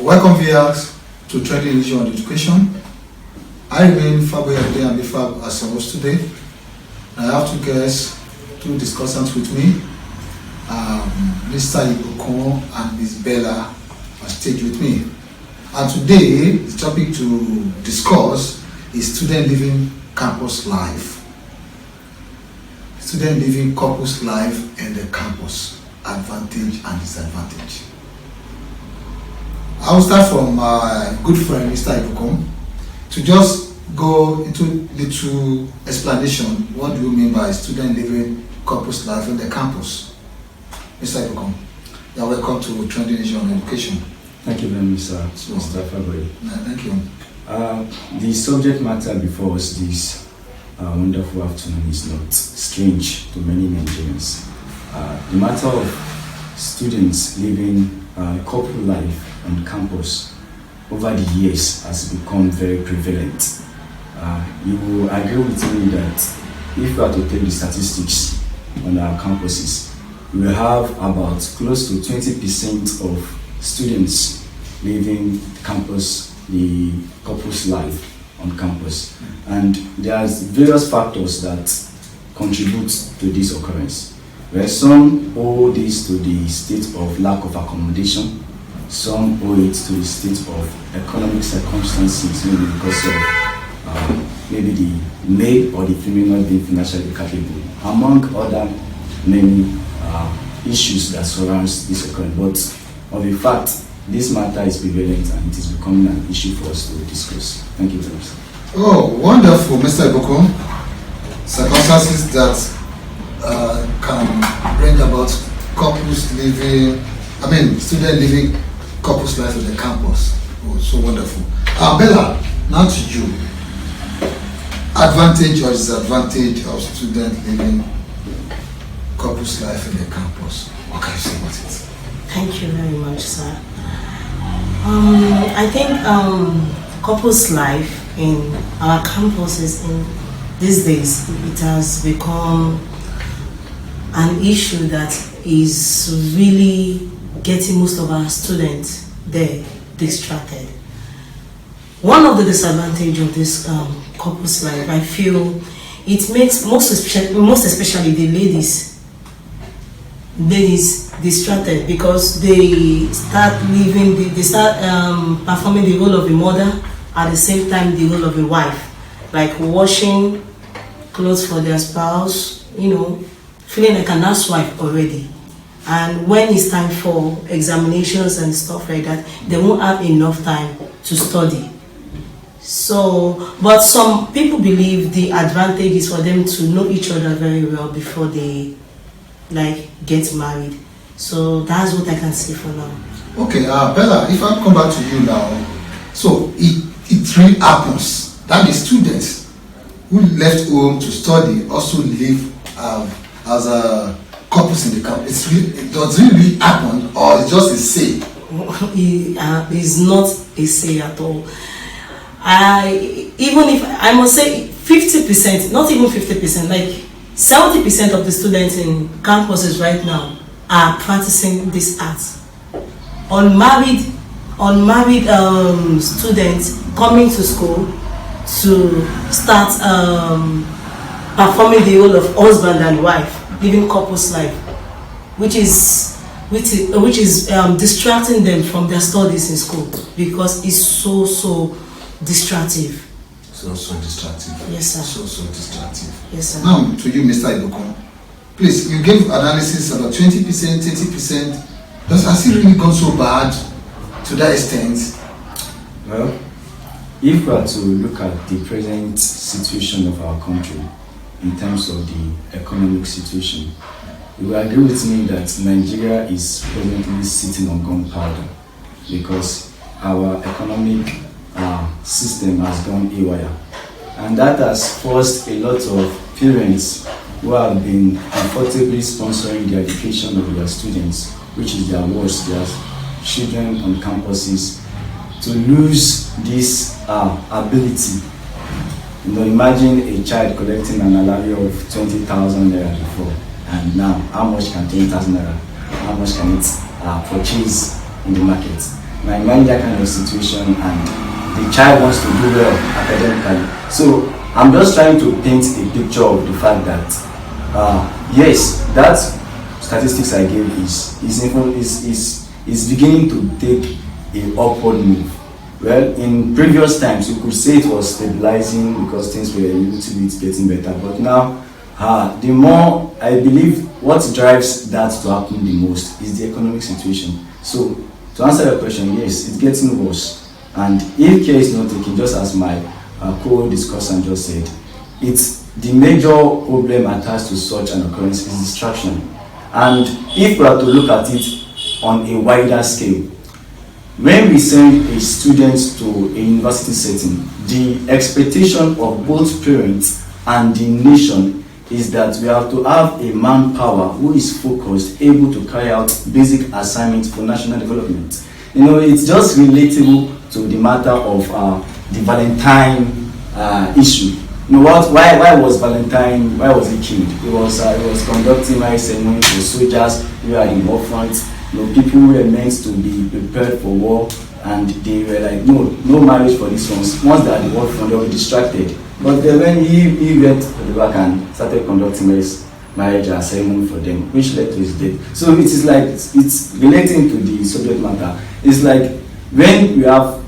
Welcome viewers to Trending Issue on Education. I remain Fabo Yade and Bifab as your host today. I have two guests, two discussants with me, Mr. Ibukun and Ms. Bella on stage with me. And today, the topic to discuss is student living campus life. Student living campus life and the campus, advantage and disadvantage. I will start from my good friend Mr. Ibukun to just go into little explanation. What do you mean by student living campus life in the campus? Mr. Ibukun, you are welcome to Trending Issue on Education. Thank you very much, sir. Mr. Fabry. Thank you. The subject matter before us this wonderful afternoon is not strange to many Nigerians. The matter of students living couple life on campus over the years has become very prevalent. You will agree with me that if we are to take the statistics on our campuses, we will have about close to 20% of students leaving campus, the campus life on campus. And there's various factors that contribute to this occurrence. Where some owe this to the state of lack of accommodation, some owe it to the state of economic circumstances, maybe because of maybe the male or the female not being financially capable, among other many issues that surrounds this occurrence. But of a fact, this matter is prevalent and it is becoming an issue for us to discuss. Thank you very much. Oh, wonderful, Mr. Ibukun. Circumstances that can bring about couples living, student living couples life on the campus. Oh, so wonderful. Bella, now to you. Advantage or disadvantage of student living couples life in the campus. What can you say about it? Thank you very much, sir. I think couples life in our campuses in these days, it has become an issue that is really getting most of our students there distracted. One of the disadvantages of this couples life, I feel, it makes most especially the ladies distracted because they start performing the role of a mother at the same time the role of a wife, like washing clothes for their spouse, feeling like an housewife already. And when it's time for examinations and stuff like that, they won't have enough time to study. So, but some people believe the advantage is for them to know each other very well before they get married. So that's what I can say for now. Okay, Bella, if I come back to you now, so it really happens that the students who left home to study also live as a couples in the campus. It does really happen, or it's just a say? It's not a say at all. I must say 50%, not even 50%, like 70% of the students in campuses right now are practicing this art. Unmarried students coming to school to start performing the role of husband and wife, living couples life, which is distracting them from their studies in school because it's so distractive. So distractive. Yes, sir. So distractive. Yes, sir. Now to you, Mr. Ibukun. Please, you gave analysis about 20%, 30%. Has it really gone so bad to that extent? Well, if we are to look at the present situation of our country in terms of the economic situation, you will agree with me that Nigeria is presently sitting on gunpowder because our economic system has gone haywire, and that has forced a lot of parents who have been comfortably sponsoring the education of their students, which is their worst, their children on campuses, to lose this ability Imagine a child collecting an allowance of 20,000 naira before, and now how much can 20,000 naira? How much can it purchase in the market? Now imagine that kind of situation, and the child wants to do well academically. So I'm just trying to paint a picture of the fact that yes, that statistics I gave is beginning to take an upward move. Well, in previous times, you could say it was stabilizing because things were a little bit getting better. But now, the more, I believe, what drives that to happen the most is the economic situation. So, to answer your question, yes, it's getting worse. And if care is not taken, just as my co-discussant just said, it's the major problem attached to such an occurrence is distraction. And if we are to look at it on a wider scale, when we send a student to a university setting, the expectation of both parents and the nation is that we have to have a manpower who is focused, able to carry out basic assignments for national development. It's just relatable to the matter of the Valentine issue. Why was Valentine? Why was he killed? He was conducting marriage ceremony for soldiers who are in war front. People were meant to be prepared for war, and they were like, no marriage for these ones. Once they are at the war front, they were distracted. But then when he went to the back and started conducting marriage ceremony for them, which led to his death. So it is like, it's relating to the subject matter. It's like when we have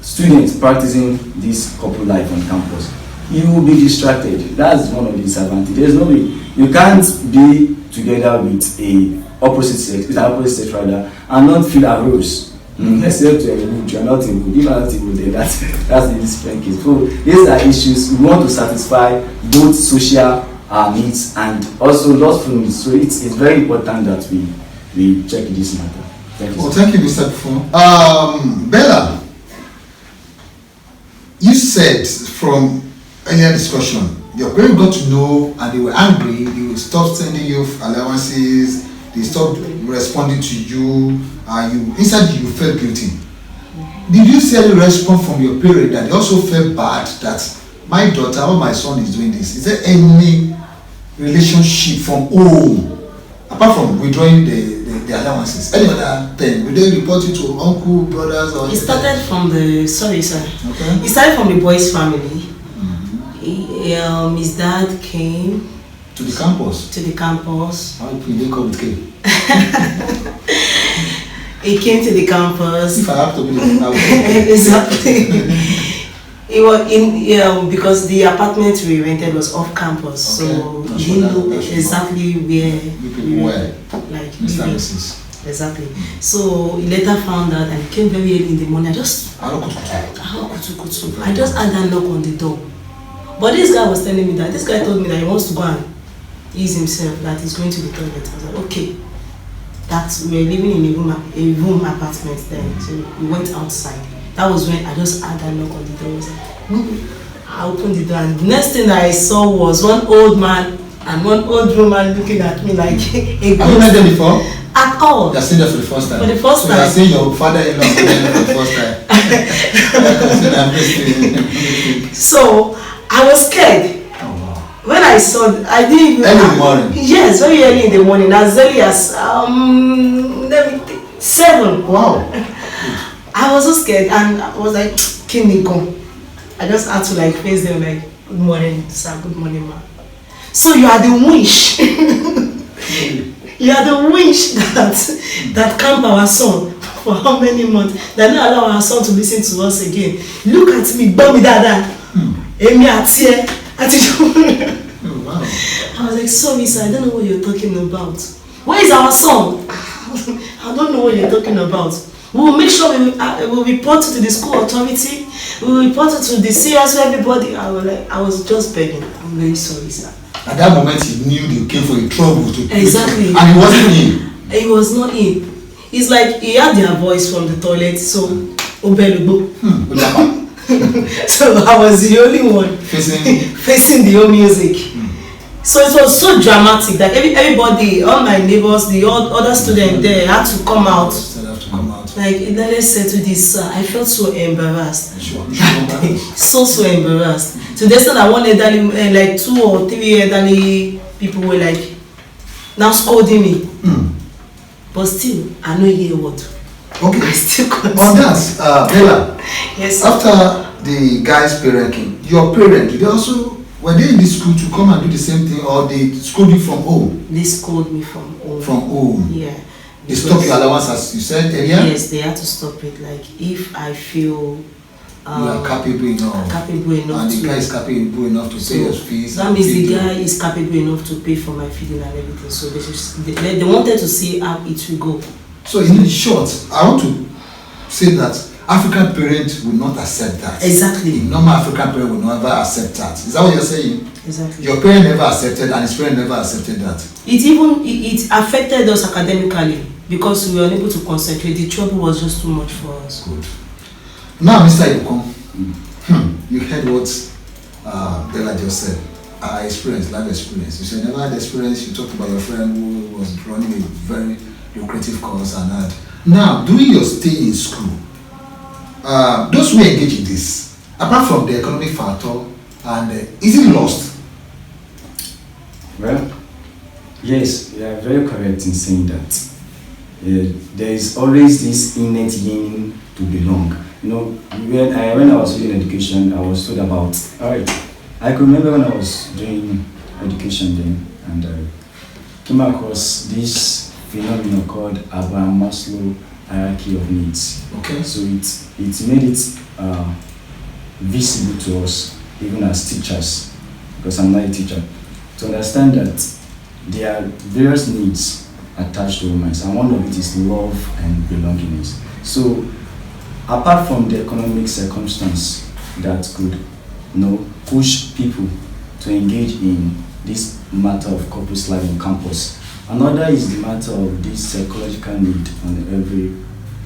students practicing this couple life on campus, you will be distracted. That's one of the disadvantages. There's no way. You can't be together with an opposite sex rather, and not feel aroused. Except you are not in good. If you are not in good, then that's the different case. So these are issues we want to satisfy both social needs and also lawful needs. So it's very important that we check this matter. Thank you. Well, thank you, Mr. Buffon. Bella, you said from earlier discussion, your parents got to know and they were angry. They stopped sending you allowances. They stopped responding to you. Inside you felt guilty. Did you see any response from your parents that they also felt bad that my daughter or my son is doing this? Is there any relationship from home apart from withdrawing the allowances? Any other thing? Will they report you to uncle, brothers, or? It started from the Okay. It started from the boy's family. His dad came to the campus. How did they come with K? He came to the campus. If I have to be there, exactly. It was in because the apartment we rented was off campus, okay. So he didn't know exactly where we were. Like Mr. and Mrs. Exactly. So he later found out and came very early in the morning. I just had that knock on the door. But this guy was telling me that this guy told me that he wants to go and ease himself, that he's going to the toilet. I was like, okay. That we were living in a room apartment then. So we went outside. That was when I just had that knock on the door. I was like, I opened the door, and the next thing I saw was one old man and one old woman looking at me like a ghost. Have you met them before? At all. You're seeing them for the first time. For the first time. You're seeing your father-in-law for the first time. So I was scared. Oh, wow. When I saw, I didn't even. Early in the morning. Yes, very early in the morning, as early as 7. Wow. I was so scared, and I was like, "Can you come?" I just had to like face them like, "Good morning, sir. Good morning, ma." So you are the wish. You are the wish that calmed our son for how many months, that not allow our son to listen to us again. Look at me, Bobby Dada. Emi Atie. Oh, wow. I was like, sorry sir, I don't know what you're talking about. Where is our son? I don't know what you're talking about. We will make sure we will report to the school authority. We will report it to the CS, everybody. I was just begging. I'm very sorry, sir. At that moment, he knew you came for a trouble to. Exactly. And he wasn't in. He was not in. It's like he had their voice from the toilet. So, Obelubo. So I was the only one facing the whole music. So it was so dramatic that everybody, all my neighbors, the other students there had to come out. They have to come out. Like, let's say to this, I felt so embarrassed. Sure. So embarrassed. To the extent that one elderly, like 2 or 3 elderly people were like, now scolding me. But still, I know hear what. Okay. I still continue. On that, Bella. Yes. After the guy's parent came, your parent, did they also, were they in the school to come and do the same thing, or they schooled you from home? They scold me from home. From home? Yeah. They stopped your allowance as you said earlier? Yes, they had to stop it. Like, if I feel you are capable enough. Capable enough and the to, guy is capable enough to pay your fees. That means the guy is capable enough to pay for my feeding and everything. So they wanted to see how it will go. So in short, I want to say that African parents will not accept that. Exactly. A normal African parent will never accept that. Is that what you're saying? Exactly. Your parent never accepted and his parent never accepted that. It affected us academically because we were unable to concentrate. The trouble was just too much for us. Good. Now, Mr. Ibukon, you heard what Bella just said. Our experience, life experience. You said never had experience. You talked about your friend who was running a very lucrative course and that. Now, during your stay in school, those who engage in this, apart from the economic factor, and is it lost? Well, yes, you are very correct in saying that. There is always this innate yearning to belong. You know, when I was doing education, I was told about. Alright, I could remember when I was doing education then, and came across this phenomenon called Abraham Maslow hierarchy of needs. Okay. So it made it visible to us, even as teachers, because I'm not a teacher, to understand that there are various needs attached to humans, and one of it is love and belongingness. So, apart from the economic circumstance that could, push people to engage in this matter of corpus life on campus, another is the matter of this psychological need on every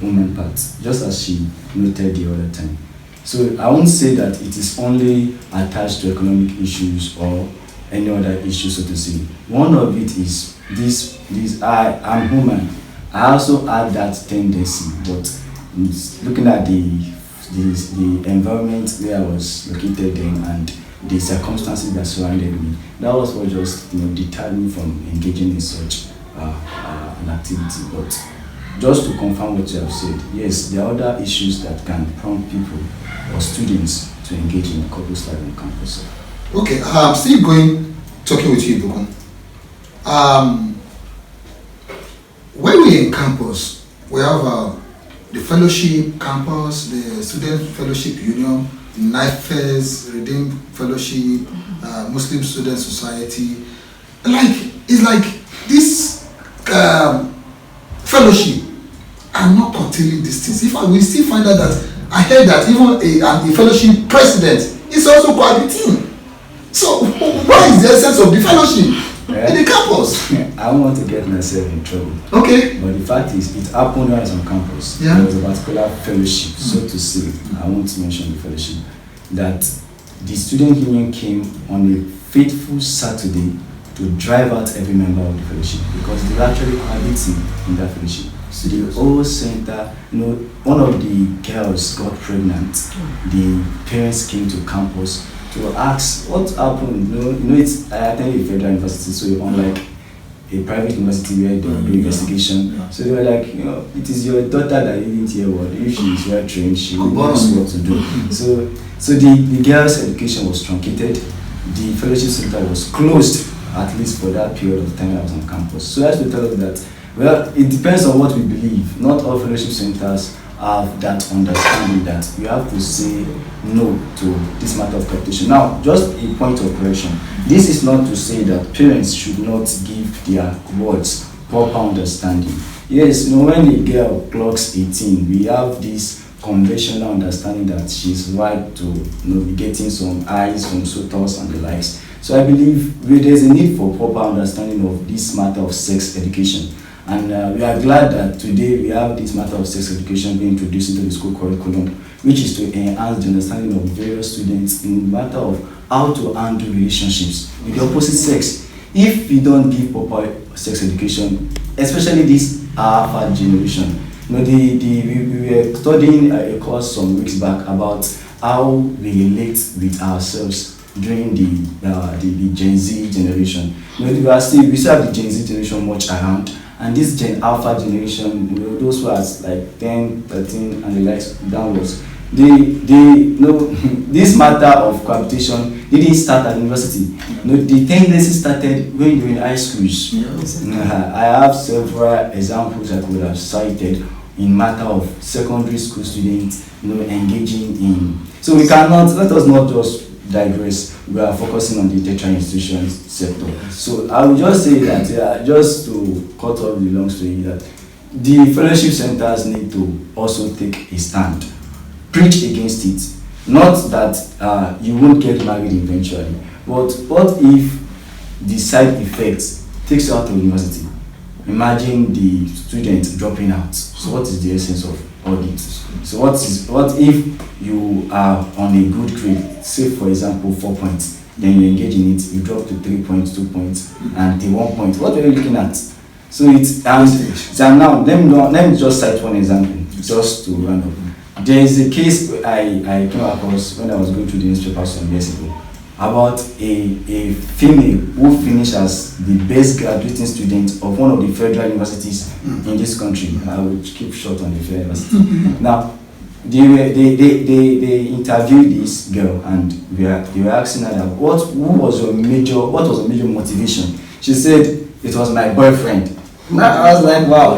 woman part, just as she noted the other time. So I won't say that it is only attached to economic issues or any other issue, so to say. One of it is this I'm human. I also had that tendency, but looking at the environment where I was located in and the circumstances that surrounded me, that was what just deterred me from engaging in such an activity. But just to confirm what you have said, yes, there are other issues that can prompt people or students to engage in corpus life on campus. Okay, I'm still talking with you, Ibukon. When we're in campus, we have the fellowship campus, the student fellowship union, NIFES, Redeemed Fellowship, Muslim Student Society. It's like this fellowship are not curtailing these things. We still find out that I heard that even the fellowship president is also cohabiting. So what is the essence of the fellowship in the campus? I don't want to get myself in trouble. Okay. But the fact is, it happened when I was on campus. Yeah. There was a particular fellowship, so to say, I won't mention the fellowship, that the student union came on a fateful Saturday to drive out every member of the fellowship because they were actually cohabiting in that fellowship. So the whole center, one of the girls got pregnant. The parents came to campus to ask what happened. I attended a federal university, so unlike a private university where they do investigation. Yeah. So they were like, it is your daughter that didn't hear what. If she is well trained, she will know what to do. So the girls' education was truncated. The fellowship center was closed, at least for that period of time I was on campus. So that's to tell us that, well, it depends on what we believe. Not all fellowship centers have that understanding that we have to say no to this matter of competition. Now, just a point of correction. This is not to say that parents should not give their words proper understanding. Yes, when a girl clocks 18, we have this conventional understanding that she's right to be getting some eyes from suitors and the likes. So I believe there's a need for proper understanding of this matter of sex education. And we are glad that today we have this matter of sex education being introduced into the school curriculum, which is to enhance the understanding of various students in the matter of how to handle relationships with the opposite sex. If we don't give proper sex education, especially this Alpha generation, we were studying a course some weeks back about how we relate with ourselves during the Gen Z generation. We still have the Gen Z generation much around, and this Gen Alpha generation, those who are like 10, 13, and the likes downwards. This matter of cohabitation didn't start at university. The tendency started when you were in high schools. I have several examples I could have cited in matter of secondary school students, engaging in. So let us not just digress. We are focusing on the tertiary institutions sector. So I would just say that, just to cut off the long story, that the fellowship centers need to also take a stand, preach against it. Not that you won't get married eventually, but what if the side effects takes you out of university? Imagine the student dropping out. So what is the essence of all this? So what if you are on a good grade, say for example 4 points, then you engage in it, you drop to 3 points, 2 points, and the 1 point. What are you looking at? So now let me just cite one example, just to run up. There is a case I came across when I was going through the newspaper some years ago about a female who finished as the best graduating student of one of the federal universities in this country. I will keep short on the federal university. Now, they interviewed this girl, and they were asking her that, what was your major motivation? She said, it was my boyfriend. Now I was like, wow,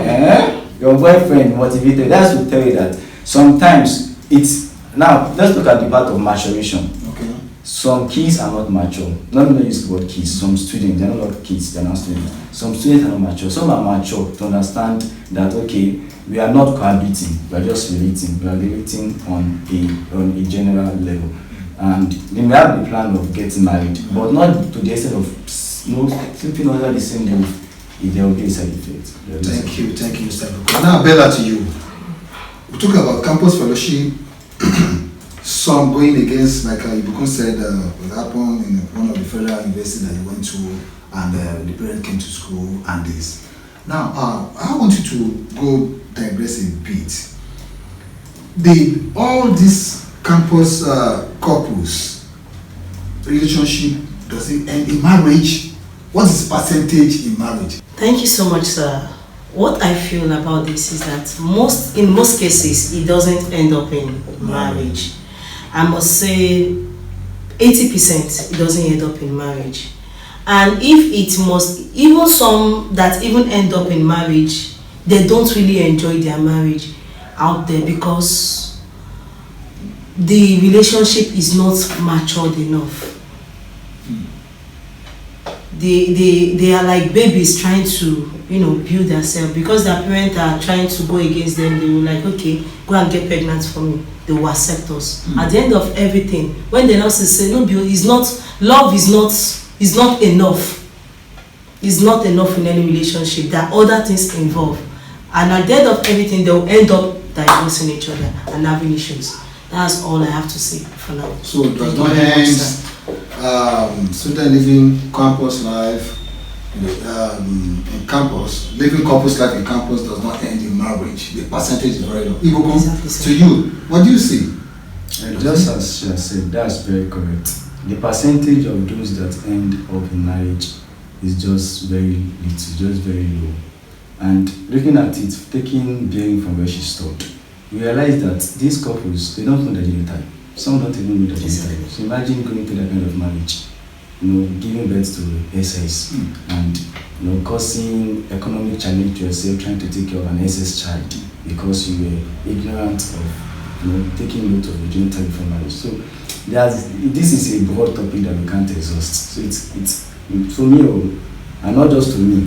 your boyfriend motivated. That's to tell you that sometimes now let's look at the part of maturation. Okay. Some kids are not mature. Not me use the word kids. Some students, they're not kids, they're not students. Some students are not mature. Some are mature to understand that, okay, we are not cohabiting, we are just relating. We are relating on a general level. And then we have the plan of getting married, but not to the extent of sleeping under the same roof. If there will be a side effect. Thank you, Mr. Buko. Now, Bella, to you. We talk about campus fellowship. Some going against, like Ibukun said, what happened in one of the federal universities that you went to, and the parents came to school and this. Now, I want you to go digress a bit. All these campus couples relationship, does it end in marriage? What is the percentage in marriage? Thank you so much, sir. What I feel about this is that in most cases, it doesn't end up in marriage. I must say 80% it doesn't end up in marriage. And if it must, even some that even end up in marriage, they don't really enjoy their marriage out there because the relationship is not matured enough. They are like babies trying to build themselves because their parents are trying to go against them. They will like, okay, go and get pregnant for me. They will accept us. At the end of everything, when they now say no, love is not enough. It's not enough in any relationship. There are other things involved, and at the end of everything, they will end up divorcing each other and having issues. That's all I have to say for now. So it does not end. Student living campus life in campus, living campus life in campus does not end in marriage. The percentage is very low. Exactly, to you, what do you see? Just as she has said, that's very correct. The percentage of those that end up in marriage is just very little, just very low. And looking at it, bearing from where she stopped, we realize that these couples, they don't know the genotype. Some don't even know the genotype. So imagine going through that kind of marriage, giving birth to SS and causing economic challenge to yourself, trying to take care of an SS child because you were ignorant of taking note of the genotype before marriage. So this is a broad topic that we can't exhaust. So it's for me, and not just to me,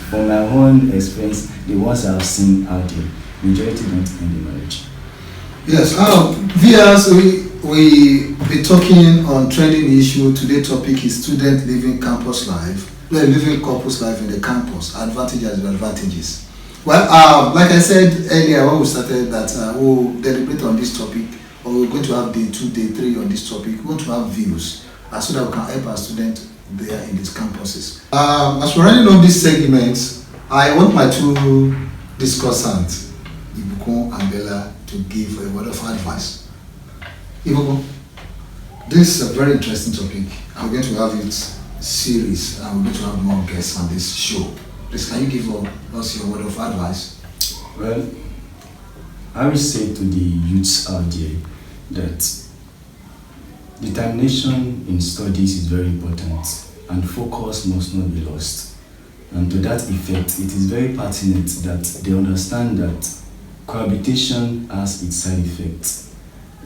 from my own experience, the ones I have seen out there, majority don't end in marriage. Yes, viewers, we be talking on trending issue. Today's topic is student living campus life, living campus life in the campus, advantages and disadvantages. Well, like I said earlier when we started that we'll deliberate on this topic, or we're going to have day 2, day 3 on this topic. We want to have views so that we can help our students there in these campuses. As we're running on this segment, I want my two discussants, and Bella to give a word of advice. Iboko, this is a very interesting topic. I'm going to have it series and we're going to have more guests on this show. Please, can you give us your word of advice? Well, I will say to the youths out there that determination in studies is very important and focus must not be lost. And to that effect, it is very pertinent that they understand that cohabitation has its side effects.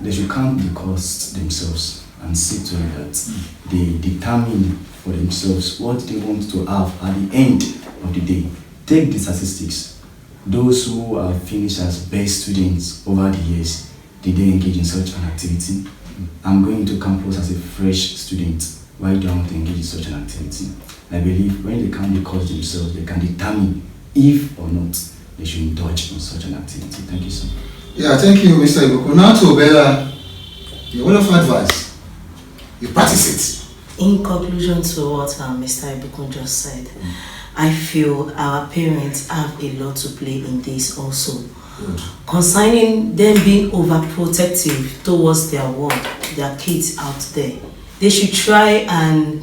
They should count the costs themselves and see to it that they determine for themselves what they want to have at the end of the day. Take the statistics. Those who have finished as best students over the years, did they engage in such an activity? I'm going to campus as a fresh student. Why do I want to engage in such an activity? I believe when they count the cost themselves, they can determine if or not they should indulge in such an activity. Thank you, sir. Yeah, thank you, Mr. Iboko. Now to Bella, your word of advice. You practice it. In conclusion to what Mr. Ibukun just said, I feel our parents have a lot to play in this also. Good. Concerning them being overprotective towards their world, their kids out there, they should try and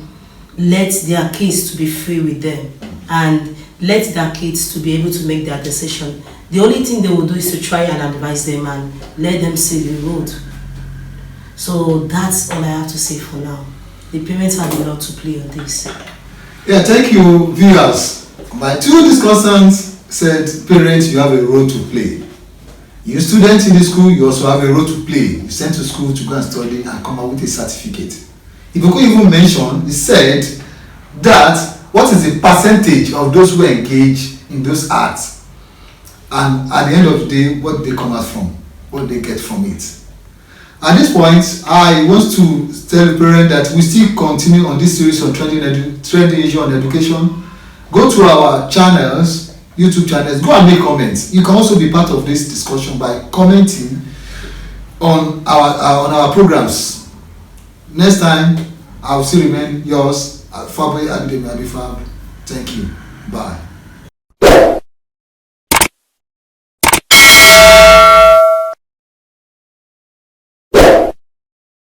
let their kids to be free with them and let their kids to be able to make their decision. The only thing they will do is to try and advise them and let them see the road. So that's all I have to say for now. The parents have a lot to play on this. Yeah, thank you, viewers. My two discussants said, parents, you have a role to play. You students in the school, you also have a role to play. You sent to school to go and study and come out with a certificate. If you could even mention, he said that what is the percentage of those who engage in those arts, and at the end of the day, what they come out from, what they get from it. At this point, I want to tell the parent that we still continue on this series on trending issue on education. Go to our channels, YouTube channels, go and make comments. You can also be part of this discussion by commenting on our programs. Next time, I will still remain yours, Fabre Adedemi Abifab. Thank you. Bye.